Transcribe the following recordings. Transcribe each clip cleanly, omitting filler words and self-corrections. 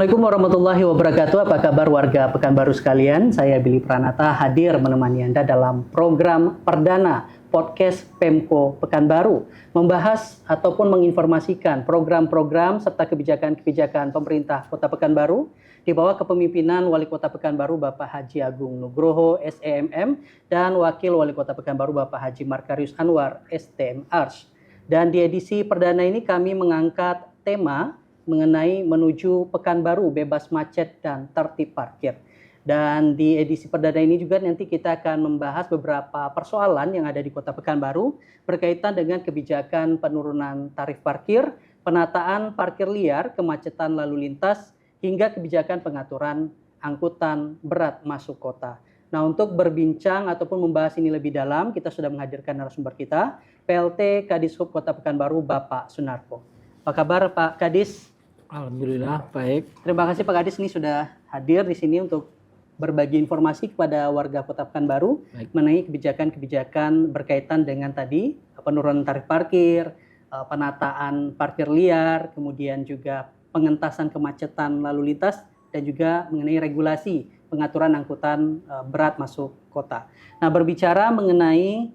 Assalamualaikum warahmatullahi wabarakatuh. Apa kabar warga Pekanbaru sekalian? Saya Billy Pranata hadir menemani Anda dalam program perdana podcast Pemko Pekanbaru, membahas ataupun menginformasikan program-program serta kebijakan-kebijakan pemerintah Kota Pekanbaru di bawah kepemimpinan Wali Kota Pekanbaru Bapak Haji Agung Nugroho SEMM dan Wakil Wali Kota Pekanbaru Bapak Haji Markarius Anwar STM Ars. Dan di edisi perdana ini kami mengangkat tema mengenai menuju Pekanbaru bebas macet dan tertib parkir. Dan di edisi perdana ini juga nanti kita akan membahas beberapa persoalan yang ada di Kota Pekanbaru berkaitan dengan kebijakan penurunan tarif parkir, penataan parkir liar, kemacetan lalu lintas, hingga kebijakan pengaturan angkutan berat masuk kota. Nah, untuk berbincang ataupun membahas ini lebih dalam, kita sudah menghadirkan narasumber kita, PLT Kadishub Kota Pekanbaru Bapak Sunarko. Apa kabar Pak Kadis? Alhamdulillah baik. Terima kasih Pak Kadis ini sudah hadir di sini untuk berbagi informasi kepada warga Kota Pekanbaru mengenai kebijakan-kebijakan berkaitan dengan tadi penurunan tarif parkir, penataan parkir liar, kemudian juga pengentasan kemacetan lalu lintas dan juga mengenai regulasi pengaturan angkutan berat masuk kota. Nah, berbicara mengenai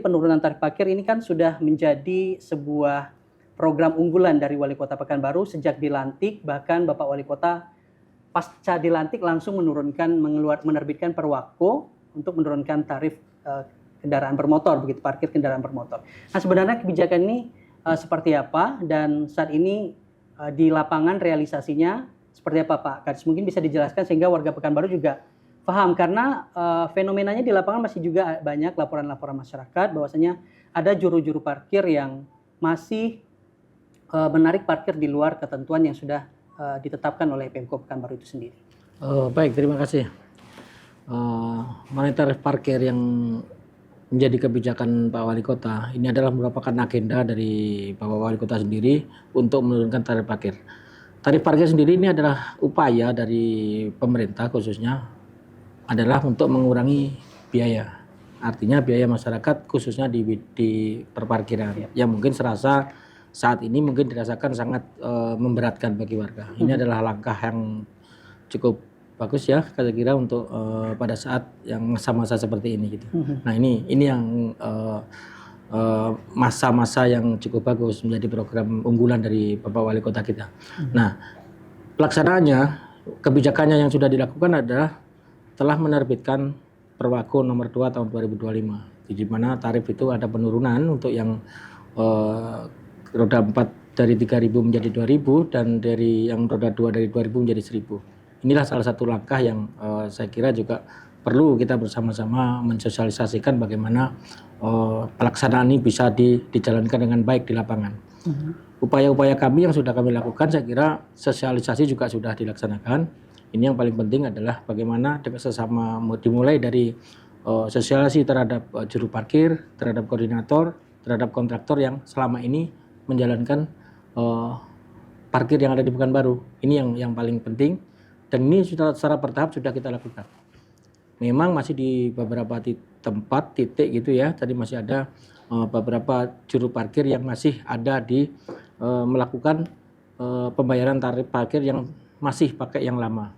penurunan tarif parkir ini kan sudah menjadi sebuah program unggulan dari Wali Kota Pekanbaru sejak dilantik, bahkan Bapak Wali Kota pasca dilantik langsung menerbitkan perwakko untuk menurunkan tarif kendaraan bermotor, begitu parkir kendaraan bermotor. Nah, sebenarnya kebijakan ini seperti apa dan saat ini di lapangan realisasinya seperti apa Pak Kadis? Mungkin bisa dijelaskan sehingga warga Pekanbaru juga paham, karena fenomenanya di lapangan masih juga banyak laporan-laporan masyarakat bahwasanya ada juru-juru parkir yang masih menarik parkir di luar ketentuan yang sudah ditetapkan oleh Pemko Pekanbaru itu sendiri. Baik, terima kasih. Mengenai tarif parkir yang menjadi kebijakan Pak Wali Kota, ini adalah merupakan agenda dari Bapak Wali Kota sendiri untuk menurunkan tarif parkir. Tarif parkir sendiri ini adalah upaya dari pemerintah khususnya adalah untuk mengurangi biaya. Artinya biaya masyarakat khususnya di perparkiran yang mungkin serasa saat ini mungkin dirasakan sangat memberatkan bagi warga. Ini adalah langkah yang cukup bagus ya, kira-kira untuk pada saat yang masa-masa seperti ini gitu. Nah, ini yang masa-masa yang cukup bagus menjadi program unggulan dari Bapak Wali Kota kita. Nah, pelaksanaannya, kebijakannya yang sudah dilakukan adalah telah menerbitkan Perwakko nomor 2 tahun 2025, di mana tarif itu ada penurunan untuk yang roda 4 dari 3.000 menjadi 2.000 dan dari yang roda 2 dari 2.000 menjadi 1.000. Inilah salah satu langkah yang saya kira juga perlu kita bersama-sama mensosialisasikan bagaimana pelaksanaan ini bisa dijalankan dengan baik di lapangan. Upaya-upaya kami yang sudah kami lakukan, saya kira sosialisasi juga sudah dilaksanakan. Ini yang paling penting adalah bagaimana dengan sesama dimulai dari sosialisasi terhadap juru parkir, terhadap koordinator, terhadap kontraktor yang selama ini menjalankan parkir yang ada di Pekanbaru. Ini yang paling penting dan ini secara bertahap sudah kita lakukan. Memang masih di beberapa tempat titik gitu ya. Tadi masih ada beberapa juru parkir yang masih ada di melakukan pembayaran tarif parkir yang masih pakai yang lama.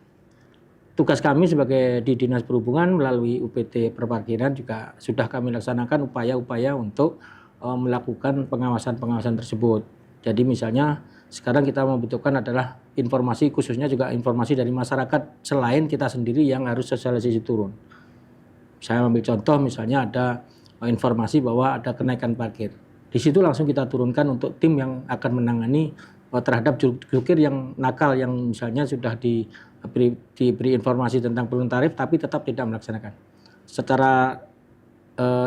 Tugas kami sebagai di Dinas Perhubungan melalui UPT Perparkiran juga sudah kami laksanakan upaya-upaya untuk melakukan pengawasan tersebut. Jadi misalnya sekarang kita membutuhkan adalah informasi, khususnya juga informasi dari masyarakat selain kita sendiri yang harus sosialisasi turun. Saya ambil contoh misalnya ada informasi bahwa ada kenaikan parkir. Di situ langsung kita turunkan untuk tim yang akan menangani terhadap jukir yang nakal yang misalnya sudah diberi informasi tentang penurunan tarif tapi tetap tidak melaksanakan. Secara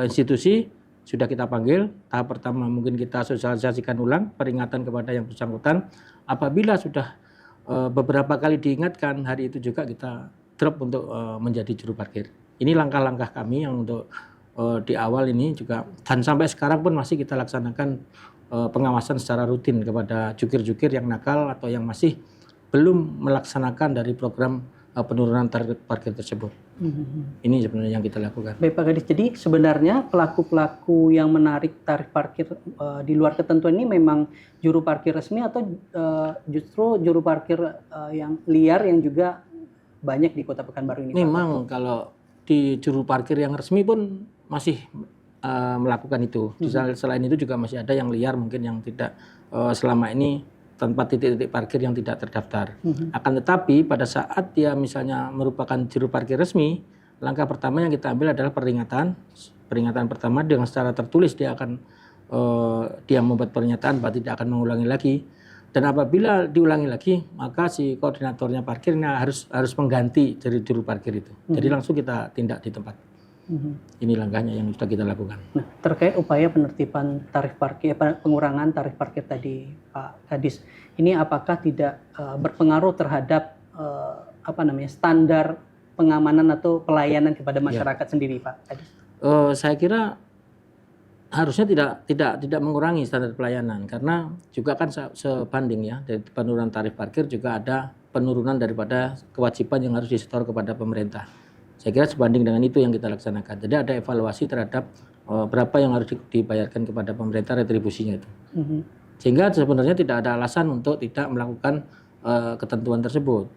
institusi sudah kita panggil. Tahap pertama mungkin kita sosialisasikan ulang peringatan kepada yang bersangkutan. Apabila sudah beberapa kali diingatkan, hari itu juga kita drop untuk menjadi juru parkir. Ini langkah-langkah kami yang untuk di awal ini juga, dan sampai sekarang pun masih kita laksanakan pengawasan secara rutin kepada jukir-jukir yang nakal atau yang masih belum melaksanakan dari program penurunan tarif parkir tersebut. Ini sebenarnya yang kita lakukan. Baik Pak Kadis, jadi sebenarnya pelaku-pelaku yang menarik tarif parkir di luar ketentuan ini memang juru parkir resmi atau justru juru parkir yang liar yang juga banyak di Kota Pekanbaru ini? Memang Pak? kalau di juru parkir yang resmi pun masih melakukan itu. Selain itu juga masih ada yang liar mungkin yang tidak selama ini tempat titik-titik parkir yang tidak terdaftar. Akan tetapi pada saat dia misalnya merupakan juru parkir resmi, langkah pertama yang kita ambil adalah peringatan. Peringatan pertama dengan secara tertulis dia akan dia membuat pernyataan bahwa tidak akan mengulangi lagi. Dan apabila diulangi lagi, maka si koordinatornya parkirnya harus mengganti dari juru parkir itu. Jadi langsung kita tindak di tempat. Ini langkahnya yang sudah kita lakukan. Nah, terkait upaya penertiban tarif parkir, pengurangan tarif parkir tadi Pak Kadis, ini apakah tidak berpengaruh terhadap standar pengamanan atau pelayanan kepada masyarakat sendiri, Pak Kadis? Saya kira harusnya tidak mengurangi standar pelayanan karena juga kan sebanding ya dari penurunan tarif parkir juga ada penurunan daripada kewajiban yang harus disetor kepada pemerintah. Saya kira sebanding dengan itu yang kita laksanakan. Jadi ada evaluasi terhadap berapa yang harus dibayarkan kepada pemerintah retribusinya itu. Sehingga sebenarnya tidak ada alasan untuk tidak melakukan ketentuan tersebut.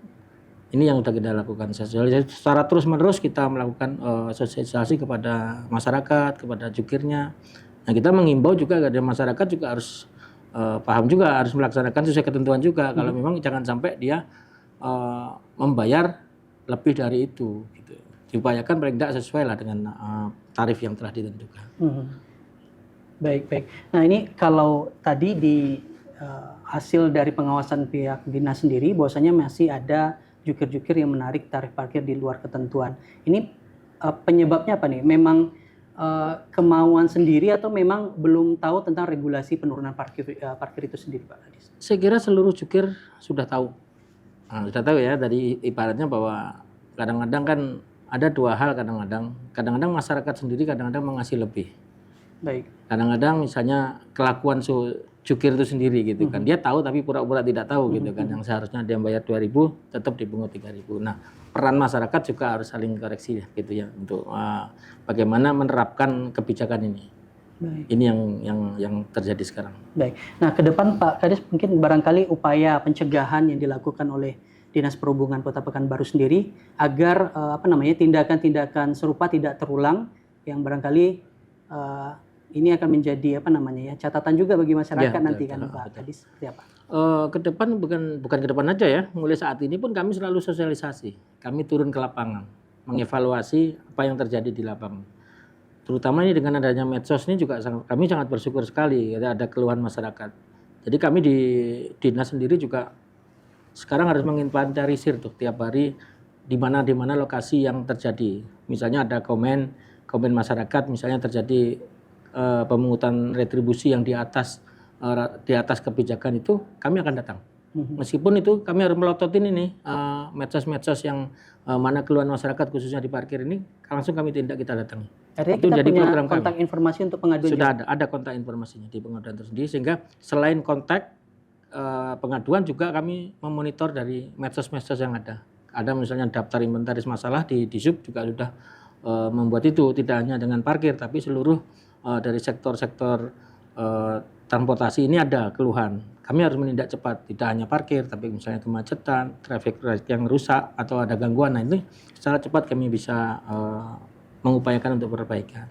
Ini yang sudah kita lakukan. Secara terus-menerus kita melakukan sosialisasi kepada masyarakat, kepada jukirnya. Nah kita mengimbau juga dari masyarakat juga harus paham juga, harus melaksanakan sesuai ketentuan juga. Kalau memang jangan sampai dia membayar lebih dari itu. Gitu. Diupayakan paling tidak sesuai lah dengan tarif yang telah ditentukan. Baik. Nah ini kalau tadi di hasil dari pengawasan pihak dinas sendiri, bahwasanya masih ada jukir-jukir yang menarik tarif parkir di luar ketentuan. Ini penyebabnya apa nih? Memang kemauan sendiri atau memang belum tahu tentang regulasi penurunan parkir itu sendiri, Pak Kadis? Saya kira seluruh jukir sudah tahu. Sudah tahu ya, tadi ibaratnya bahwa kadang-kadang kan ada dua hal kadang-kadang masyarakat sendiri kadang-kadang mengasih lebih. Baik. Kadang-kadang misalnya kelakuan jukir itu sendiri gitu kan. Dia tahu tapi pura-pura tidak tahu gitu kan. Yang seharusnya dia bayar 2.000 tetap dipungut 3.000. Nah, peran masyarakat juga harus saling koreksi gitu ya untuk bagaimana menerapkan kebijakan ini. Baik. Ini yang terjadi sekarang. Baik. Nah, ke depan Pak Kadis mungkin barangkali upaya pencegahan yang dilakukan oleh Dinas Perhubungan Kota Pekanbaru sendiri agar tindakan-tindakan serupa tidak terulang yang barangkali ini akan menjadi catatan juga bagi masyarakat nanti kan Pak Kadis, seperti apa? Ke depan bukan ke depan aja ya, mulai saat ini pun kami selalu sosialisasi. Kami turun ke lapangan, mengevaluasi apa yang terjadi di lapangan. Terutama ini dengan adanya medsos ini juga kami sangat bersyukur sekali ada keluhan masyarakat. Jadi kami di dinas sendiri juga sekarang harus menginventarisir tuh tiap hari di mana lokasi yang terjadi. Misalnya ada komen masyarakat, misalnya terjadi pemungutan retribusi yang di atas kebijakan itu, kami akan datang. Meskipun itu kami harus melototin ini medsos-medsos yang mana keluhan masyarakat khususnya di parkir ini, langsung kami tindak, kita datangi. Artinya itu kita jadi punya program kontak kami. Informasi untuk pengaduan. Sudah ada kontak informasinya di pengaduan tersendiri, sehingga selain kontak pengaduan juga kami memonitor dari medsos-medsos yang ada. Ada misalnya daftar inventaris masalah di Sub juga sudah membuat itu, tidak hanya dengan parkir tapi seluruh dari sektor-sektor transportasi ini ada keluhan. Kami harus menindak cepat, tidak hanya parkir tapi misalnya kemacetan, traffic light yang rusak atau ada gangguan. Nah itu secara cepat kami bisa mengupayakan untuk perbaikan.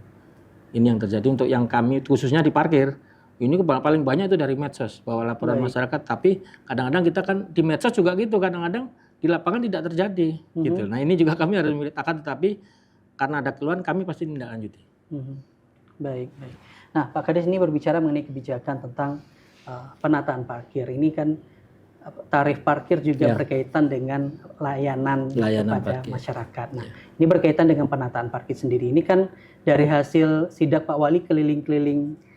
Ini yang terjadi untuk yang kami khususnya di parkir. Ini paling banyak itu dari medsos, bahwa laporan masyarakat. Tapi kadang-kadang kita kan di medsos juga gitu, kadang-kadang di lapangan tidak terjadi. Gitu. Nah ini juga kami harus akan, tetapi karena ada keluhan kami pasti tindak lanjuti. Baik. Nah Pak Kadis ini berbicara mengenai kebijakan tentang penataan parkir. Ini kan tarif parkir juga berkaitan dengan layanan kepada masyarakat. Nah ini berkaitan dengan penataan parkir sendiri. Ini kan dari hasil sidak Pak Wali keliling-keliling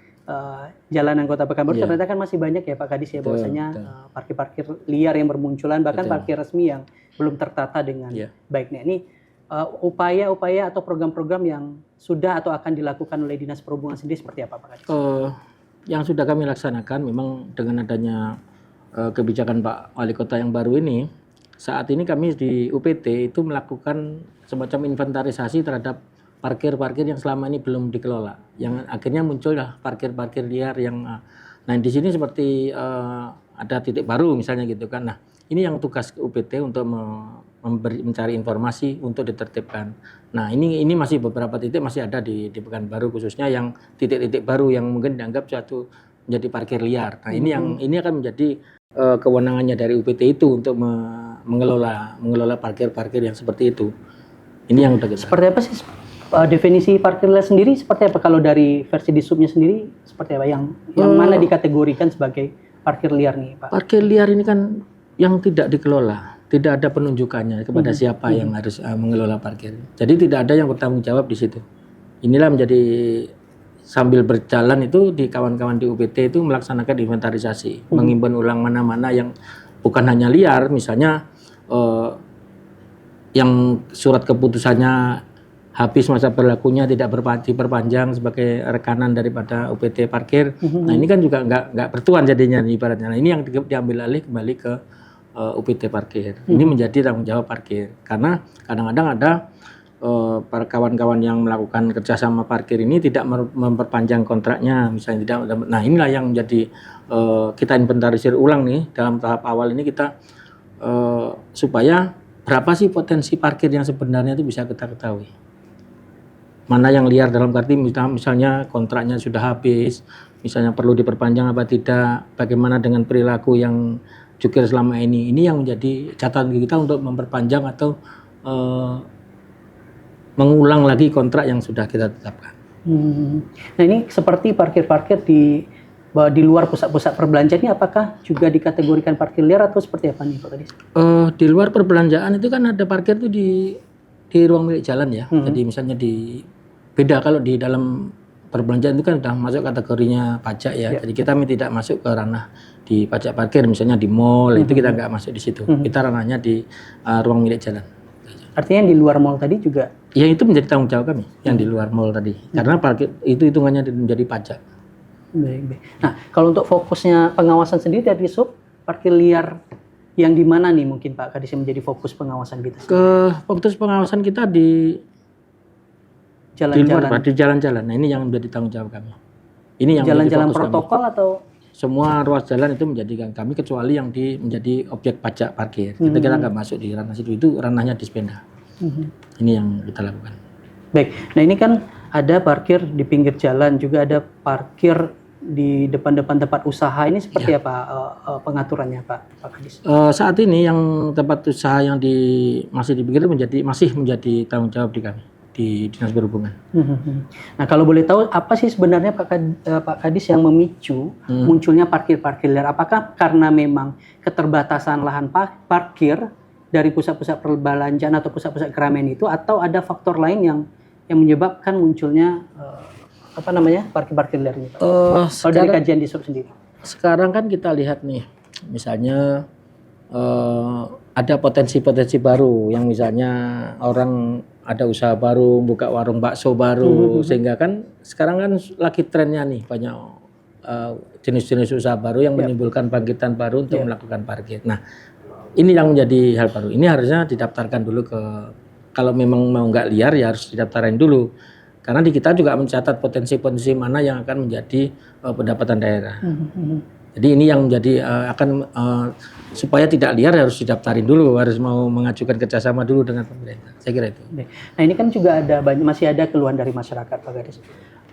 jalanan Kota Pekanbaru, ternyata kan masih banyak ya Pak Kadis ya, bahwasanya parkir-parkir liar yang bermunculan, bahkan parkir resmi yang belum tertata dengan baik. Nah ini upaya-upaya atau program-program yang sudah atau akan dilakukan oleh Dinas Perhubungan sendiri seperti apa Pak Kadis? Yang sudah kami laksanakan memang dengan adanya kebijakan Pak Wali Kota yang baru ini, saat ini kami di UPT itu melakukan semacam inventarisasi terhadap parkir-parkir yang selama ini belum dikelola. Yang akhirnya muncullah parkir-parkir liar yang nah di sini seperti ada titik baru misalnya gitu kan. Nah, ini yang tugas UPT untuk mencari informasi untuk ditertibkan. Nah, ini masih beberapa titik masih ada di Pekanbaru, khususnya yang titik-titik baru yang mungkin dianggap suatu menjadi parkir liar. Nah, ini akan menjadi kewenangannya dari UPT itu untuk mengelola parkir-parkir yang seperti itu. Ini yang udah kita. Seperti apa sih definisi parkir liar sendiri? Seperti apa kalau dari versi Disubnya sendiri? Seperti apa yang mana dikategorikan sebagai parkir liar nih, Pak? Parkir liar ini kan yang tidak dikelola, tidak ada penunjukannya kepada siapa yang harus mengelola parkir. Jadi tidak ada yang bertanggung jawab di situ. Inilah menjadi sambil berjalan itu di kawan-kawan di UPT itu melaksanakan inventarisasi, mengimbau ulang mana-mana yang bukan hanya liar, misalnya yang surat keputusannya habis masa berlakunya tidak diperpanjang sebagai rekanan daripada UPT parkir. Nah ini kan juga nggak bertuan jadinya ibaratnya. Nah ini yang diambil alih kembali ke UPT parkir. Ini menjadi tanggung jawab parkir karena kadang-kadang ada para kawan-kawan yang melakukan kerjasama parkir ini tidak memperpanjang kontraknya misalnya tidak. Nah inilah yang menjadi kita inventarisir ulang nih dalam tahap awal ini kita supaya berapa sih potensi parkir yang sebenarnya itu bisa kita ketahui. Mana yang liar dalam arti misalnya kontraknya sudah habis, misalnya perlu diperpanjang apa tidak, bagaimana dengan perilaku yang jukir selama ini yang menjadi catatan kita untuk memperpanjang atau mengulang lagi kontrak yang sudah kita tetapkan. Nah ini seperti parkir-parkir di luar pusat-pusat perbelanjaan ini apakah juga dikategorikan parkir liar atau seperti apa nih Pak Kadis? Di luar perbelanjaan itu kan ada parkir tuh di ruang milik jalan ya. Jadi misalnya beda kalau di dalam perbelanjaan itu kan sudah masuk kategorinya pajak ya. Jadi kita tidak masuk ke ranah di pajak parkir, misalnya di mall itu kita nggak masuk di situ. Kita ranahnya di ruang milik jalan. Artinya yang di luar mall tadi juga? Ya itu menjadi tanggung jawab kami yang di luar mall tadi. Karena parkir itu hitungannya menjadi pajak. Baik. Nah kalau untuk fokusnya pengawasan sendiri dari sub parkir liar yang di mana nih mungkin Pak Kadis menjadi fokus pengawasan kita? Fokus pengawasan kita di jalan-jalan. Nah ini yang menjadi tanggung jawab kami. Ini yang jalan-jalan protokol kami. Atau semua ruas jalan itu menjadikan kami kecuali yang menjadi objek pajak parkir. Kita nggak masuk di ranah situ, itu ranahnya Dispenda. Ini yang kita lakukan. Baik. Nah ini kan ada parkir di pinggir jalan, juga ada parkir di depan-depan tempat usaha. Ini seperti apa pengaturannya Pak Kadis? Saat ini yang tempat usaha yang masih di pinggir masih menjadi tanggung jawab di kami di Dinas Perhubungan. Nah kalau boleh tahu apa sih sebenarnya Pak Kadis yang memicu munculnya parkir-parkir liar? Apakah karena memang keterbatasan lahan parkir dari pusat-pusat perbelanjaan atau pusat-pusat keramaian itu, atau ada faktor lain yang menyebabkan munculnya parkir-parkir liar ini? Kalau dari kajian Disub sendiri. Sekarang kan kita lihat nih, misalnya ada potensi-potensi baru yang misalnya orang ada usaha baru, buka warung bakso baru, sehingga kan sekarang kan lagi trennya nih banyak jenis-jenis usaha baru yang menimbulkan bangkitan baru untuk melakukan parkir. Nah ini yang menjadi hal baru. Ini harusnya didaftarkan dulu kalau memang mau nggak liar ya harus didaftarin dulu. Karena di kita juga mencatat potensi-potensi mana yang akan menjadi pendapatan daerah. Jadi ini yang menjadi supaya tidak liar harus didaftarin dulu, harus mau mengajukan kerjasama dulu dengan pemerintah. Saya kira itu. Nah ini kan juga masih ada keluhan dari masyarakat Pak Kadis.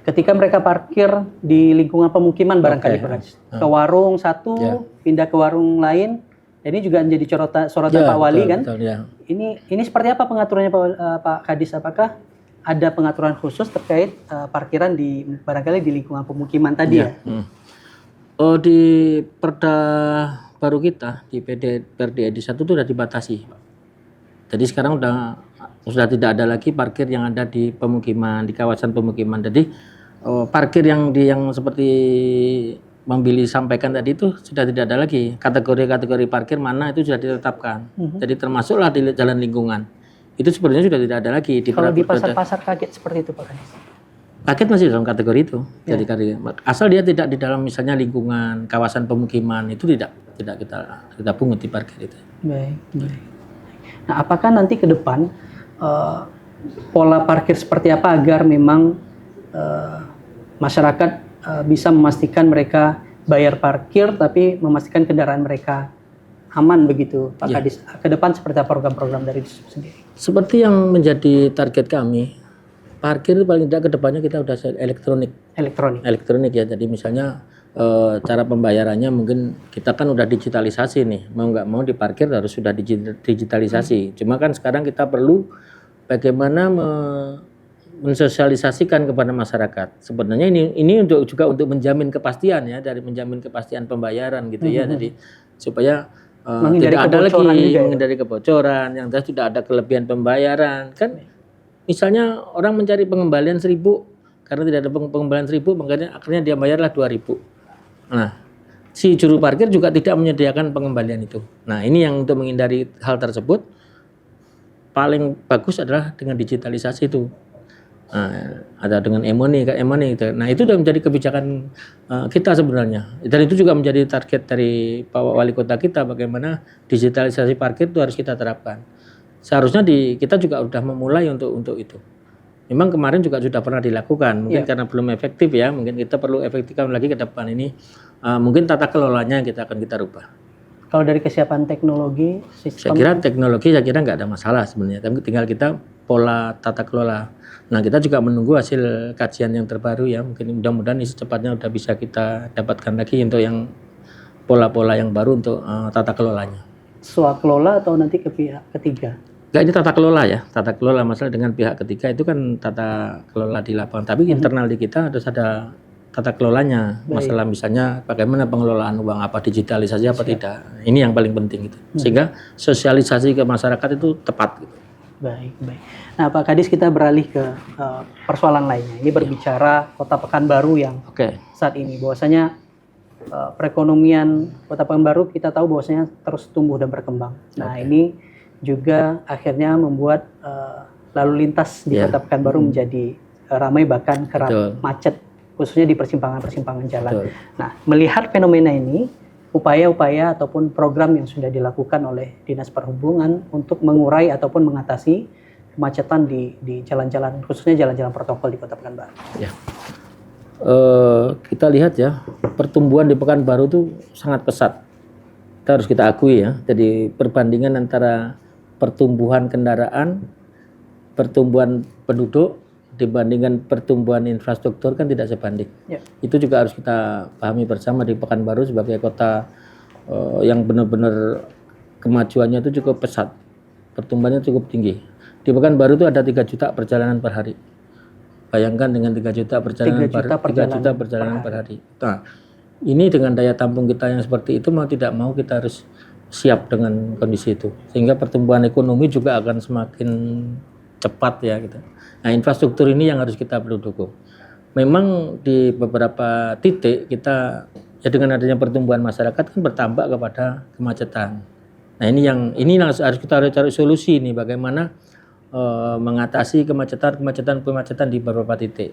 Ketika mereka parkir di lingkungan pemukiman barangkali Pak Kadis, ke warung satu, pindah ke warung lain, ini juga menjadi sorotan Pak Wali kan. Betul, ya. Ini seperti apa pengaturannya Pak Kadis? Apakah ada pengaturan khusus terkait parkiran barangkali di lingkungan pemukiman tadi ya? Di Perda baru kita di PRD Edi 1 itu sudah dibatasi, Pak. Jadi sekarang sudah tidak ada lagi parkir yang ada di pemukiman, di kawasan pemukiman. Jadi parkir yang seperti Bang Billy sampaikan tadi itu sudah tidak ada lagi. Kategori-kategori parkir mana itu sudah ditetapkan. Jadi termasuklah di jalan lingkungan. Itu sebenarnya sudah tidak ada lagi. Kalau di pasar-pasar kaget seperti itu Pak Kadis? Kaget masih dalam kategori itu. Jadi asal dia tidak di dalam misalnya lingkungan, kawasan pemukiman itu tidak kita pungut di parkir itu. Baik. Nah, apakah nanti ke depan pola parkir seperti apa agar memang masyarakat bisa memastikan mereka bayar parkir tapi memastikan kendaraan mereka aman begitu, Pak Kadis? Ke depan seperti apa program-program dari Dishub sendiri? Seperti yang menjadi target kami, parkir itu paling tidak ke depannya kita udah elektronik ya. Jadi misalnya cara pembayarannya mungkin kita kan udah digitalisasi nih, mau nggak mau di parkir harus sudah digitalisasi. Cuma kan sekarang kita perlu bagaimana mensosialisasikan kepada masyarakat. Sebenarnya ini juga untuk menjamin kepastian ya, dari menjamin kepastian pembayaran gitu ya. Jadi supaya tidak ada lagi menghindari kebocoran, yang jelas sudah ada kelebihan pembayaran. Kan misalnya orang mencari pengembalian 1.000 karena tidak ada pengembalian 1.000, makanya akhirnya dia bayarlah 2.000. Nah, si juru parkir juga tidak menyediakan pengembalian itu. Nah, ini yang untuk menghindari hal tersebut paling bagus adalah dengan digitalisasi itu. Ada dengan e-money itu. Nah, itu sudah menjadi kebijakan kita sebenarnya. Dan itu juga menjadi target dari Pak Wali Kota kita, bagaimana digitalisasi parkir itu harus kita terapkan. Seharusnya kita juga sudah memulai untuk itu. Memang kemarin juga sudah pernah dilakukan, mungkin karena belum efektif ya, mungkin kita perlu efektifkan lagi ke depan ini. Mungkin tata kelolanya kita rubah. Kalau dari kesiapan teknologi, sistem? Saya kira nggak ada masalah sebenarnya, tapi tinggal kita pola tata kelola. Nah, kita juga menunggu hasil kajian yang terbaru ya, mungkin mudah-mudahan ini secepatnya udah bisa kita dapatkan lagi untuk yang pola-pola yang baru untuk tata kelolanya. Swakelola atau nanti ke pihak ketiga? Enggak, ini tata kelola ya, tata kelola. Masalah dengan pihak ketiga itu kan tata kelola di lapangan, tapi internal di kita harus ada tata kelolanya. Masalah misalnya bagaimana pengelolaan uang, apa digitalisasi apa tidak. Ini yang paling penting gitu. Sehingga sosialisasi ke masyarakat itu tepat gitu. Baik. Nah, Pak Kadis, kita beralih ke persoalan lainnya. Ini berbicara Kota Pekanbaru yang saat ini bahwasanya perekonomian Kota Pekanbaru kita tahu bahwasanya terus tumbuh dan berkembang. Nah, ini juga akhirnya membuat lalu lintas di Kota Pekanbaru menjadi ramai, bahkan kerap macet, khususnya di persimpangan-persimpangan jalan. Nah, melihat fenomena ini, upaya-upaya ataupun program yang sudah dilakukan oleh Dinas Perhubungan untuk mengurai ataupun mengatasi kemacetan di jalan-jalan, khususnya jalan-jalan protokol di Kota Pekanbaru. Ya. Kita lihat ya, pertumbuhan di Pekanbaru itu sangat pesat. Kita harus kita akui ya. Jadi perbandingan antara pertumbuhan kendaraan, pertumbuhan penduduk dibandingkan pertumbuhan infrastruktur kan tidak sebanding. Itu juga harus kita pahami bersama di Pekanbaru sebagai kota yang benar-benar kemajuannya itu cukup pesat, pertumbuhannya cukup tinggi. Di Pekanbaru itu ada 3 juta perjalanan per hari. Bayangkan dengan 3 juta perjalanan per hari. Nah, ini dengan daya tampung kita yang seperti itu, mau tidak mau kita harus siap dengan kondisi itu. Sehingga pertumbuhan ekonomi juga akan semakin cepat ya gitu. Nah, infrastruktur ini yang harus kita perlu dukung. Memang di beberapa titik kita ya dengan adanya pertumbuhan masyarakat kan bertambah kepada kemacetan. Nah, ini harus kita cari solusi nih, bagaimana mengatasi kemacetan di beberapa titik.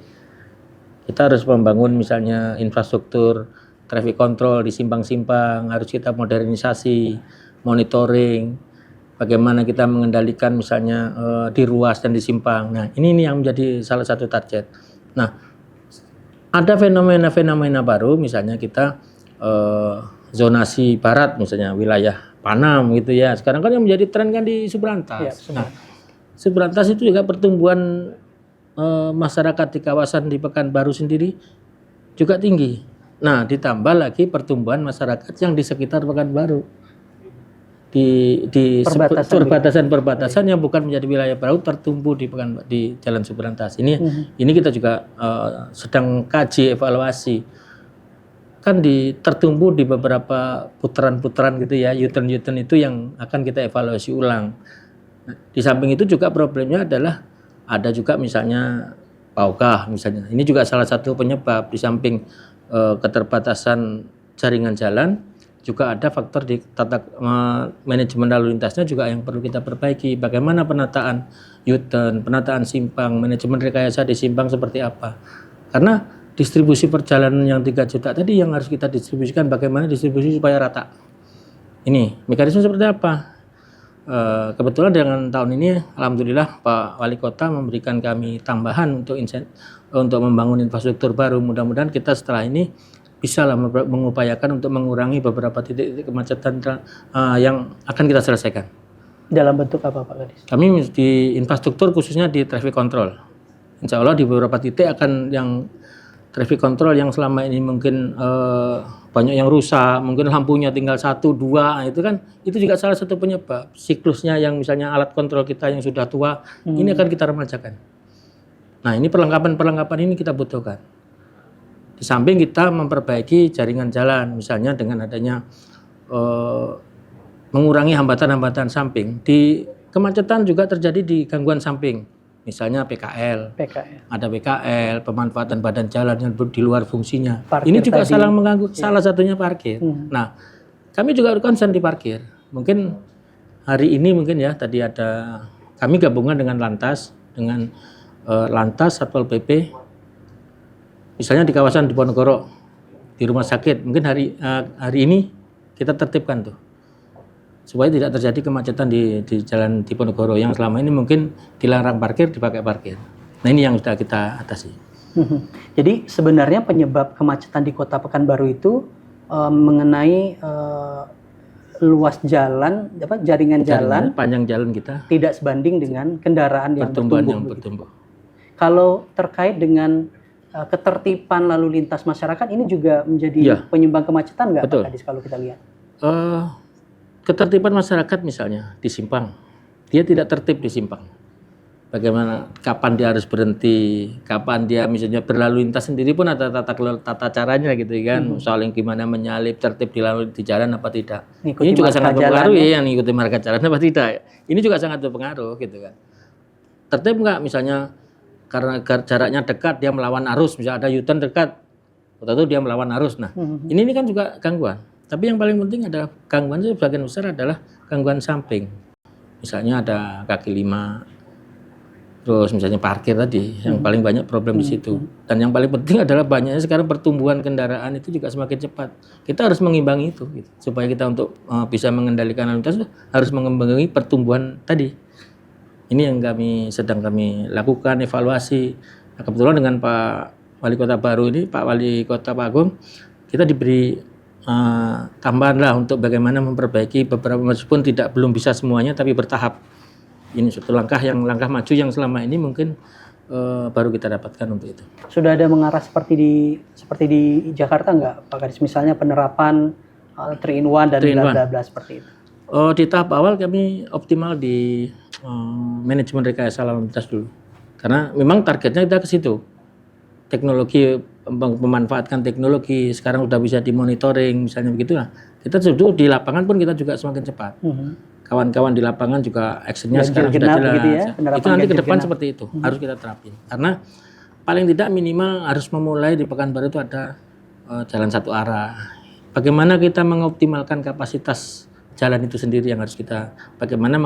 Kita harus membangun misalnya infrastruktur traffic control di simpang-simpang, harus kita modernisasi, monitoring. Bagaimana kita mengendalikan misalnya di ruas dan di simpang. Nah, ini yang menjadi salah satu target. Nah, ada fenomena baru, misalnya kita zonasi barat, misalnya wilayah Panam gitu ya. Sekarang kan yang menjadi tren kan di Subrantas. Nah, Subrantas itu juga pertumbuhan masyarakat di kawasan di Pekanbaru sendiri juga tinggi. Nah, ditambah lagi pertumbuhan masyarakat yang di sekitar Pekanbaru. Di perbatasan yang bukan menjadi wilayah baru tertumbuh di Jalan Subrantas. Ini kita juga sedang kaji evaluasi. Kan tertumbuh di beberapa putaran-putaran gitu ya, U-turn itu yang akan kita evaluasi ulang. Nah, di samping itu juga problemnya adalah ada juga misalnya paukah misalnya. Ini juga salah satu penyebab, di samping keterbatasan jaringan jalan, juga ada faktor di manajemen lalu lintasnya juga yang perlu kita perbaiki. Bagaimana penataan U-turn, penataan simpang, manajemen rekayasa di simpang seperti apa. Karena distribusi perjalanan yang 3 juta tadi yang harus kita distribusikan, bagaimana distribusi supaya rata. Ini mekanisme seperti apa? kebetulan dengan tahun ini alhamdulillah Pak Wali Kota memberikan kami tambahan untuk membangun infrastruktur baru. Mudah-mudahan kita setelah ini bisa lah mengupayakan untuk mengurangi beberapa titik kemacetan yang akan kita selesaikan. Dalam bentuk apa Pak Kadis? Kami di infrastruktur khususnya di traffic control. Insya Allah di beberapa titik akan yang traffic control yang selama ini mungkin banyak yang rusak, mungkin lampunya tinggal 1, 2, itu kan itu juga salah satu penyebab siklusnya yang misalnya alat kontrol kita yang sudah tua ini akan kita remajakan. Nah ini perlengkapan ini kita butuhkan. Di samping kita memperbaiki jaringan jalan, misalnya dengan adanya mengurangi hambatan-hambatan samping. Di kemacetan juga terjadi di gangguan samping. Misalnya PKL, ada PKL, pemanfaatan badan jalan yang di luar fungsinya. Parkir ini juga tadi, salah mengganggu, salah satunya parkir. Nah, kami juga concern di parkir. Mungkin hari ini mungkin ya tadi ada kami gabungan dengan Lantas, Satpol PP. Misalnya di kawasan Diponegoro, di rumah sakit, mungkin hari ini kita tertibkan tuh. Supaya tidak terjadi kemacetan di jalan Diponegoro yang selama ini mungkin dilarang parkir, dipakai parkir. Nah ini yang sudah kita atasi. Jadi sebenarnya penyebab kemacetan di Kota Pekanbaru itu mengenai luas jalan, jaringan jalan, panjang jalan kita tidak sebanding dengan kendaraan yang bertumbuh. Kalau terkait dengan ketertiban lalu lintas masyarakat ini juga menjadi penyumbang kemacetan nggak Pak Kadis kalau kita lihat? Ketertiban masyarakat misalnya di simpang, dia tidak tertib di simpang. Bagaimana, kapan dia harus berhenti, kapan dia misalnya berlalu lintas sendiri pun ada tata caranya gitu kan, saling gimana menyalip, tertib di jalan apa tidak. Ini juga sangat berpengaruh ya, yang ikuti marga jalan apa tidak. Ini juga sangat berpengaruh gitu kan. Tertib nggak misalnya karena jaraknya dekat dia melawan arus, misalnya ada U-turn dekat, atau dia melawan arus. Nah, ini kan juga gangguan. Tapi yang paling penting adalah gangguan sebagian besar adalah gangguan samping. Misalnya ada kaki lima, terus misalnya parkir tadi, yang paling banyak problem di situ. Dan yang paling penting adalah banyaknya sekarang pertumbuhan kendaraan itu juga semakin cepat. Kita harus mengimbangi itu, gitu. Supaya kita untuk bisa mengendalikan lalu lintas harus mengimbangi pertumbuhan tadi. Ini yang sedang kami lakukan evaluasi. Nah, kebetulan dengan Pak Wali Kota baru ini, Pak Wali Kota Pak Agung, kita diberi tambahan lah untuk bagaimana memperbaiki beberapa, meskipun belum bisa semuanya tapi bertahap. Ini suatu langkah maju yang selama ini mungkin baru kita dapatkan untuk itu. Sudah ada mengarah seperti di Jakarta nggak Pak Kadis, misalnya penerapan 3-in-1 dan bla seperti itu? Di tahap awal kami optimal di manajemen rekayasa lalu lintas dulu, karena memang targetnya kita ke situ. Teknologi, memanfaatkan teknologi sekarang sudah bisa dimonitoring misalnya begitu lah. Kita sudah di lapangan pun kita juga semakin cepat. Kawan-kawan di lapangan juga actionnya sekarang sudah jelas. Gitu ya, itu nanti ke depan seperti itu harus kita terapin. Karena paling tidak minimal harus memulai di Pekanbaru itu ada jalan satu arah. Bagaimana kita mengoptimalkan kapasitas jalan itu sendiri yang harus kita, bagaimana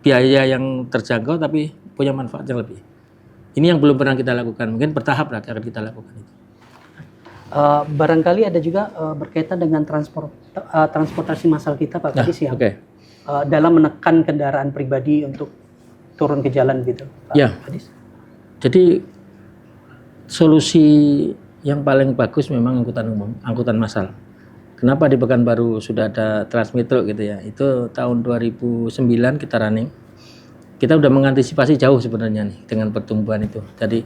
biaya yang terjangkau tapi punya manfaat yang lebih. Ini yang belum pernah kita lakukan, mungkin bertahap lah akan kita lakukan itu. Barangkali ada juga berkaitan dengan transportasi massal kita Pak Kadis yang dalam menekan kendaraan pribadi untuk turun ke jalan gitu Pak Kadis. Jadi solusi yang paling bagus memang angkutan umum, angkutan massal. Kenapa di Pekanbaru sudah ada Transmetro gitu ya, itu tahun 2009 kita running. Kita udah mengantisipasi jauh sebenarnya nih dengan pertumbuhan itu. Jadi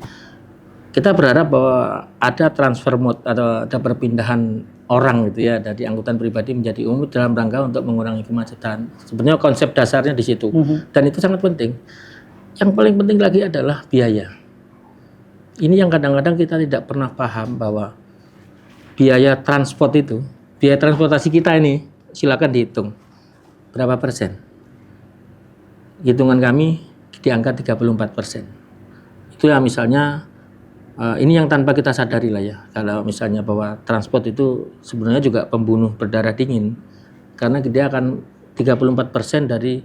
kita berharap bahwa ada transfer mode atau ada perpindahan orang gitu ya dari angkutan pribadi menjadi umum dalam rangka untuk mengurangi kemacetan. Sebenarnya konsep dasarnya di situ. Dan itu sangat penting. Yang paling penting lagi adalah biaya. Ini yang kadang-kadang kita tidak pernah paham bahwa biaya transportasi kita ini silakan dihitung berapa persen. Hitungan kami di angka 34%. Itu ya misalnya ini yang tanpa kita sadari lah ya. Kalau misalnya bahwa transport itu sebenarnya juga pembunuh berdarah dingin. Karena dia akan 34% dari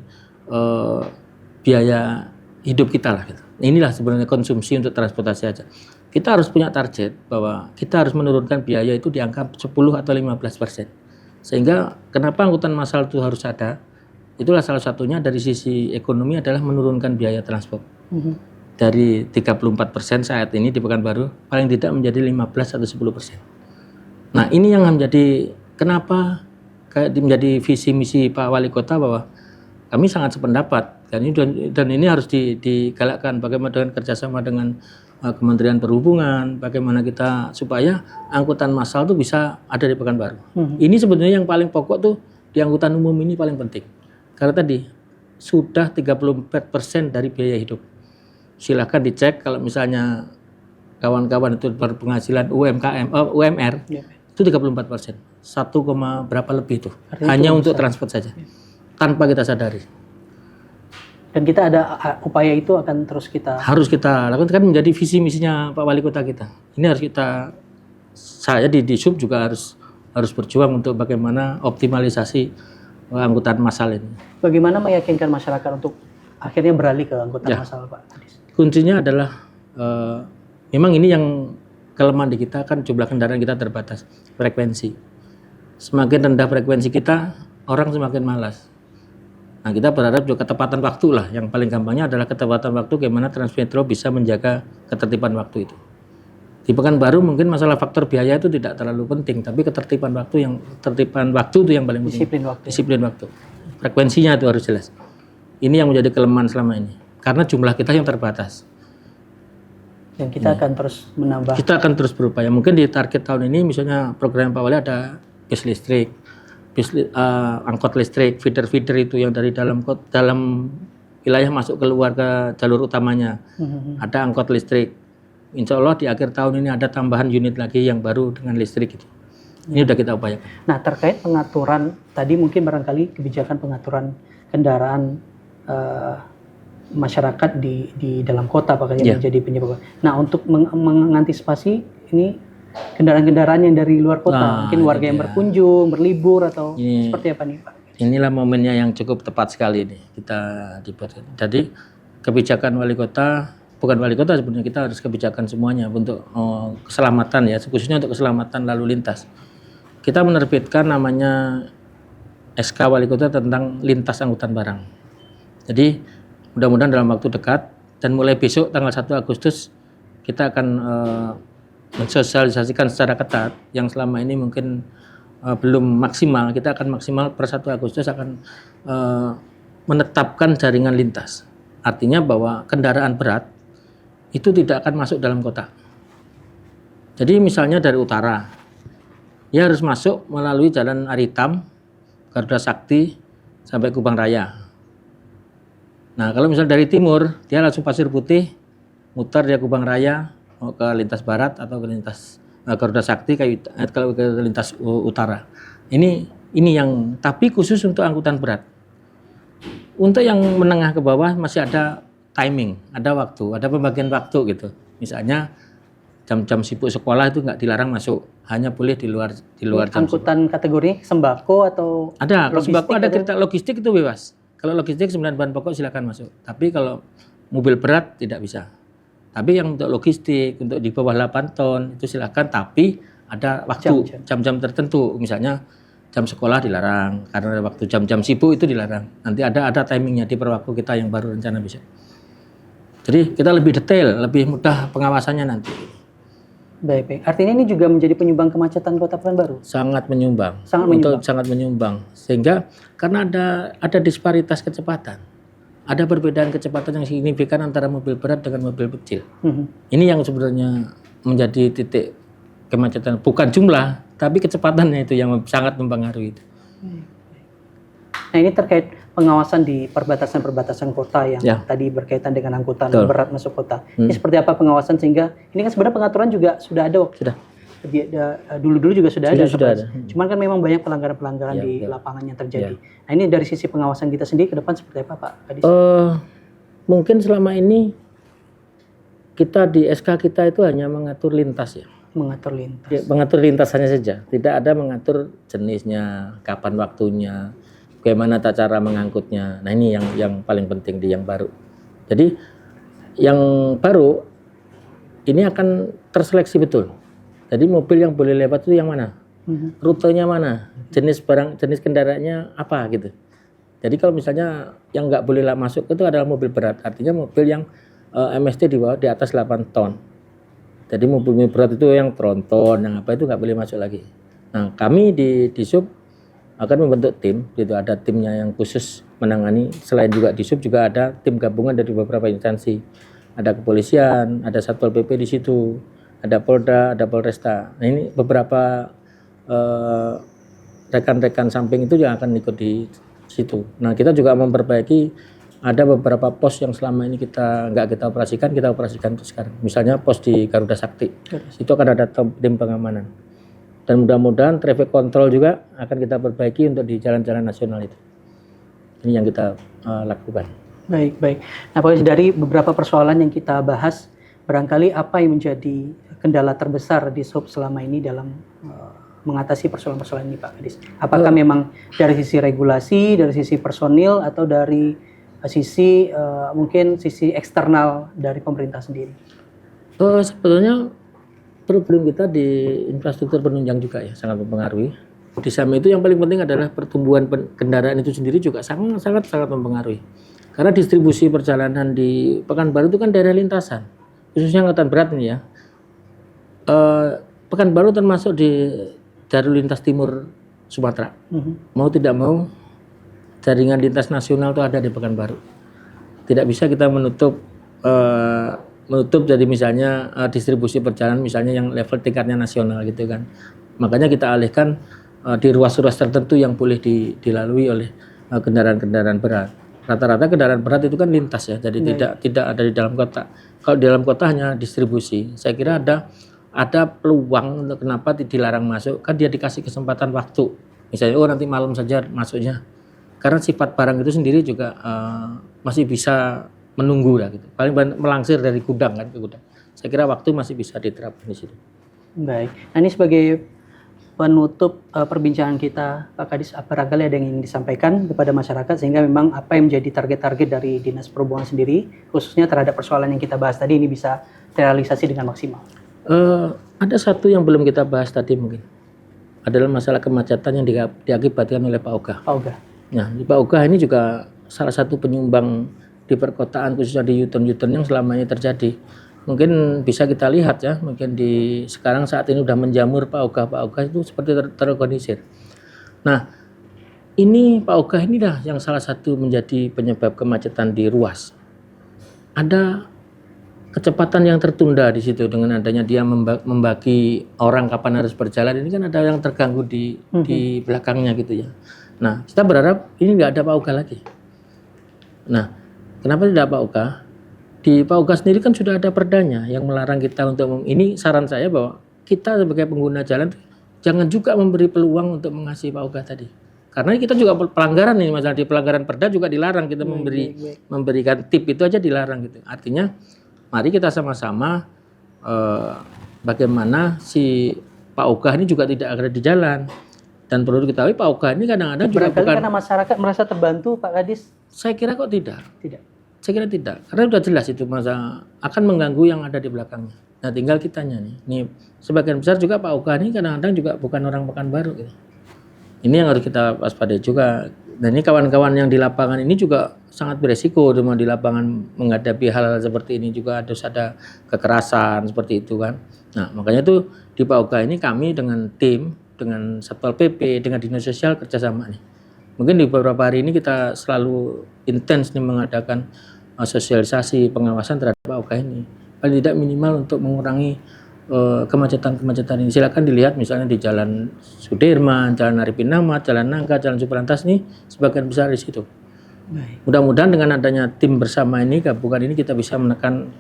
biaya hidup kita lah gitu. Inilah sebenarnya konsumsi untuk transportasi aja. Kita harus punya target bahwa kita harus menurunkan biaya itu di angka 10 atau 15%. Sehingga kenapa angkutan massal itu harus ada? itulah salah satunya dari sisi ekonomi adalah menurunkan biaya transport. Dari 34% saat ini di Pekanbaru paling tidak menjadi 15 atau 10%. Nah ini yang menjadi kenapa menjadi visi misi Pak Wali Kota bahwa kami sangat sependapat dan ini harus digalakkan bagaimana dengan kerjasama dengan Kementerian Perhubungan, bagaimana kita supaya angkutan massal itu bisa ada di Pekanbaru. Ini sebenarnya yang paling pokok tuh di angkutan umum ini paling penting. Karena tadi sudah 34% dari biaya hidup. Silahkan dicek kalau misalnya kawan-kawan itu berpenghasilan UMR itu 34%. 1, berapa lebih itu. Hanya untuk transport saja. Tanpa kita sadari. Dan kita ada upaya itu akan terus kita harus kita lakukan, kan menjadi visi misinya Pak Wali Kota kita. Ini harus kita, saya di Sub juga harus berjuang untuk bagaimana optimalisasi angkutan massal ini. Bagaimana meyakinkan masyarakat untuk akhirnya beralih ke angkutan massal, Pak Adis? Kuncinya adalah memang ini yang kelemahan di kita kan jumlah kendaraan kita terbatas, frekuensi. Semakin rendah frekuensi kita, orang semakin malas. Nah kita berharap juga ketepatan waktu lah, yang paling gampangnya adalah ketepatan waktu bagaimana Transmetro bisa menjaga ketertiban waktu itu. Di Pekanbaru mungkin masalah faktor biaya itu tidak terlalu penting, tapi ketertiban waktu itu yang paling penting. Disiplin waktu. Frekuensinya itu harus jelas. Ini yang menjadi kelemahan selama ini, karena jumlah kita yang terbatas. Dan kita akan terus menambah. Kita akan terus berupaya. Mungkin di target tahun ini misalnya program Pak Wali ada bis listrik, angkot listrik, feeder itu yang dari dalam wilayah masuk keluar ke jalur utamanya. Ada angkot listrik. Insya Allah di akhir tahun ini ada tambahan unit lagi yang baru dengan listrik itu. Ini sudah kita upayakan. Nah terkait pengaturan tadi mungkin barangkali kebijakan pengaturan kendaraan masyarakat di dalam kota pakanya menjadi penyebab. Nah untuk mengantisipasi ini kendaraan-kendaraan yang dari luar kota, mungkin warga yang berkunjung, berlibur atau seperti apa nih Pak? Inilah momennya yang cukup tepat sekali nih kita dibuat. Jadi kebijakan wali kota, bukan wali kota sebenarnya, kita harus kebijakan semuanya untuk keselamatan ya, khususnya untuk keselamatan lalu lintas. Kita menerbitkan namanya SK Wali Kota tentang lintas angkutan barang. Jadi mudah-mudahan dalam waktu dekat dan mulai besok tanggal 1 Agustus kita akan mensosialisasikan secara ketat yang selama ini mungkin belum maksimal. Kita akan maksimal per 1 Agustus akan menetapkan jaringan lintas. Artinya bahwa kendaraan berat itu tidak akan masuk dalam kota. Jadi misalnya dari utara, dia harus masuk melalui Jalan Aritam, Garuda Sakti sampai Kubang Raya. Nah kalau misalnya dari timur, dia langsung Pasir Putih, mutar dia Kubang Raya, mau ke lintas barat atau ke lintas Garuda Sakti, kalau ke lintas utara. Ini yang tapi khusus untuk angkutan berat. Untuk yang menengah ke bawah masih ada timing, ada waktu, ada pembagian waktu gitu. Misalnya jam-jam sibuk sekolah itu nggak dilarang masuk, hanya boleh di luar jam angkutan sibuk. Kategori sembako atau ada sembako, ada cerita logistik itu bebas. Kalau logistik 9 bahan pokok silakan masuk. Tapi kalau mobil berat tidak bisa. Tapi yang untuk logistik, untuk di bawah 8 ton itu silakan, tapi ada waktu jam-jam tertentu. Misalnya jam sekolah dilarang, karena waktu jam-jam sibuk itu dilarang. Nanti ada timingnya di perwaktu kita yang baru rencana besok. Jadi kita lebih detail, lebih mudah pengawasannya nanti. Baik. Artinya ini juga menjadi penyumbang kemacetan Kota Pekanbaru? Sangat menyumbang. Sangat menyumbang. Sehingga karena ada disparitas kecepatan. Ada perbedaan kecepatan yang signifikan antara mobil berat dengan mobil kecil. Ini yang sebenarnya menjadi titik kemacetan. Bukan jumlah, tapi kecepatannya itu yang sangat mempengaruhi itu. Nah ini terkait pengawasan di perbatasan-perbatasan kota yang tadi berkaitan dengan angkutan berat masuk kota. Ini seperti apa pengawasan sehingga ini kan sebenarnya pengaturan juga sudah ada waktu. Dulu juga sudah ada. Cuman kan memang banyak pelanggaran-pelanggaran di lapangan yang terjadi. Nah ini dari sisi pengawasan kita sendiri ke depan seperti apa Pak Adis? Mungkin selama ini kita di SK kita itu hanya mengatur lintas ya. Mengatur lintasannya saja. Tidak ada mengatur jenisnya, kapan waktunya, bagaimana cara mengangkutnya. Nah ini yang paling penting di yang baru. Jadi yang baru ini akan terseleksi betul. Jadi mobil yang boleh lewat itu yang mana, rutenya mana, jenis kendaraannya apa gitu. Jadi kalau misalnya yang nggak boleh masuk itu adalah mobil berat, artinya mobil yang MST di bawah di atas 8 ton. Jadi mobil berat itu yang tronton, yang apa itu nggak boleh masuk lagi. Nah, kami di sub akan membentuk tim, gitu, ada timnya yang khusus menangani. Selain juga di sub juga ada tim gabungan dari beberapa instansi. Ada kepolisian, ada Satpol PP di situ, ada Polda, ada Polresta. Nah, ini beberapa rekan-rekan samping itu yang akan ikut di situ. Nah, kita juga memperbaiki, ada beberapa pos yang selama ini nggak kita operasikan itu sekarang. Misalnya pos di Garuda Sakti, itu akan ada tim pengamanan. Dan mudah-mudahan traffic control juga akan kita perbaiki untuk di jalan-jalan nasional itu. Ini yang kita lakukan. Baik. Nah, Pak Kadis, dari beberapa persoalan yang kita bahas, barangkali apa yang menjadi kendala terbesar di sub selama ini dalam mengatasi persoalan-persoalan ini, Pak Kadis? Apakah memang dari sisi regulasi, dari sisi personil, atau dari sisi mungkin sisi eksternal dari pemerintah sendiri? Sebetulnya problem kita di infrastruktur penunjang juga ya sangat mempengaruhi. Di samping itu yang paling penting adalah pertumbuhan kendaraan itu sendiri juga sangat mempengaruhi. Karena distribusi perjalanan di Pekanbaru itu kan daerah lintasan, khususnya angkutan berat ini ya. Pekanbaru termasuk di jalur lintas timur Sumatera. Mau tidak mau jaringan lintas nasional itu ada di Pekanbaru. Tidak bisa kita menutup jadi misalnya distribusi perjalanan misalnya yang level tingkatnya nasional gitu kan. Makanya kita alihkan di ruas-ruas tertentu yang boleh dilalui oleh kendaraan-kendaraan berat. Rata-rata kendaraan berat itu kan lintas ya, jadi tidak ada di dalam kota. Kalau di dalam kota hanya distribusi. Saya kira ada peluang untuk kenapa dilarang masuk, kan dia dikasih kesempatan waktu. Misalnya nanti malam saja masuknya. Karena sifat barang itu sendiri juga masih bisa menunggu lah gitu. Paling melangsir dari gudang kan ke gudang. Saya kira waktu masih bisa diterapkan di situ. Baik. Nah, ini sebagai penutup perbincangan kita, Pak Kadis, barangkali ada yang ingin disampaikan kepada masyarakat sehingga memang apa yang menjadi target-target dari Dinas Perhubungan sendiri, khususnya terhadap persoalan yang kita bahas tadi ini bisa terrealisasi dengan maksimal. Ada satu yang belum kita bahas tadi mungkin adalah masalah kemacetan yang diakibatkan oleh Pak Oga. Nah, Pak Oga ini juga salah satu penyumbang di perkotaan khususnya di U-turn yang selama ini terjadi. Mungkin bisa kita lihat ya, mungkin sekarang saat ini udah menjamur Pak Oga itu seperti terorganisir. Nah, ini Pak Oga ini dah yang salah satu menjadi penyebab kemacetan di ruas. Ada kecepatan yang tertunda di situ dengan adanya dia membagi orang kapan harus berjalan. Ini kan ada yang terganggu di belakangnya gitu ya. Nah, kita berharap ini nggak ada Pak Oga lagi. Nah, kenapa tidak Pak Oga? Di Pak Oga sendiri kan sudah ada perdanya yang melarang kita untuk ini saran saya bahwa kita sebagai pengguna jalan jangan juga memberi peluang untuk mengasihi Pak Oga tadi. Karena kita juga pelanggaran ini, masalah di pelanggaran perda juga dilarang kita memberikan tip itu aja dilarang gitu. Artinya mari kita sama-sama bagaimana si Pak Oga ini juga tidak ada di jalan. Dan perlu diketahui Pak Oga ini kadang-kadang juga bukan karena masyarakat merasa terbantu, Pak Kadis. Saya kira kok tidak. Saya kira tidak. Karena sudah jelas itu masa akan mengganggu yang ada di belakangnya. Nah, tinggal kitanya nih. Nih sebagian besar juga Pak Oga ini kadang-kadang juga bukan orang Pekanbaru gitu. Ini yang harus kita waspadai juga. Dan ini kawan-kawan yang di lapangan ini juga sangat beresiko di lapangan menghadapi hal-hal seperti ini juga harus ada kekerasan seperti itu kan. Nah, makanya itu di Pak Oga ini kami dengan tim, dengan Satpol PP, dengan Dinas Sosial kerjasama nih. Mungkin di beberapa hari ini kita selalu intens nih mengadakan sosialisasi pengawasan terhadap Pak Oga ini. Paling tidak minimal untuk mengurangi kemacetan-kemacetan ini. Silakan dilihat misalnya di Jalan Sudirman, Jalan Arifin Ahmad, Jalan Nangka, Jalan Suprantas ini sebagian besar di situ. Mudah-mudahan dengan adanya tim bersama ini, gabungan ini kita bisa menekan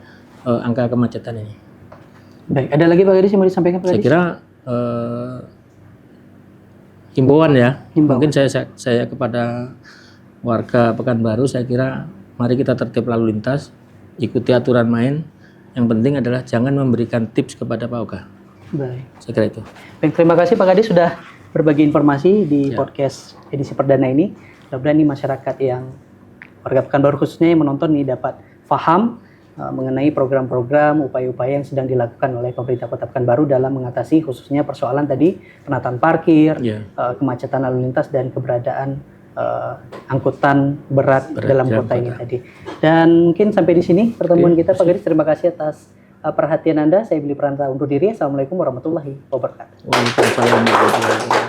angka kemacetan ini. Baik, ada lagi Pak Kadis yang mau disampaikan Pak Kadis? Saya kira himbauan ya. Mungkin saya kepada warga Pekanbaru, saya kira mari kita tertib lalu lintas, ikuti aturan main. Yang penting adalah jangan memberikan tips kepada Pak Oga. Baik. Saya kira itu. Baik, terima kasih Pak Kadis sudah berbagi informasi di podcast edisi perdana ini. Mudah-mudahan ini masyarakat yang warga Pekanbaru khususnya yang menonton ini dapat paham mengenai program-program, upaya-upaya yang sedang dilakukan oleh pemerintah Kota Pekanbaru dalam mengatasi khususnya persoalan tadi penataan parkir, kemacetan lalu lintas dan keberadaan angkutan berat dalam dalam kota ini tadi. Dan mungkin sampai di sini pertemuan kita Pak Gadis. Terima kasih atas perhatian Anda. Saya Billy Pranata undur diri. Assalamualaikum warahmatullahi wabarakatuh. Waalaikumsalam warahmatullahi wabarakatuh.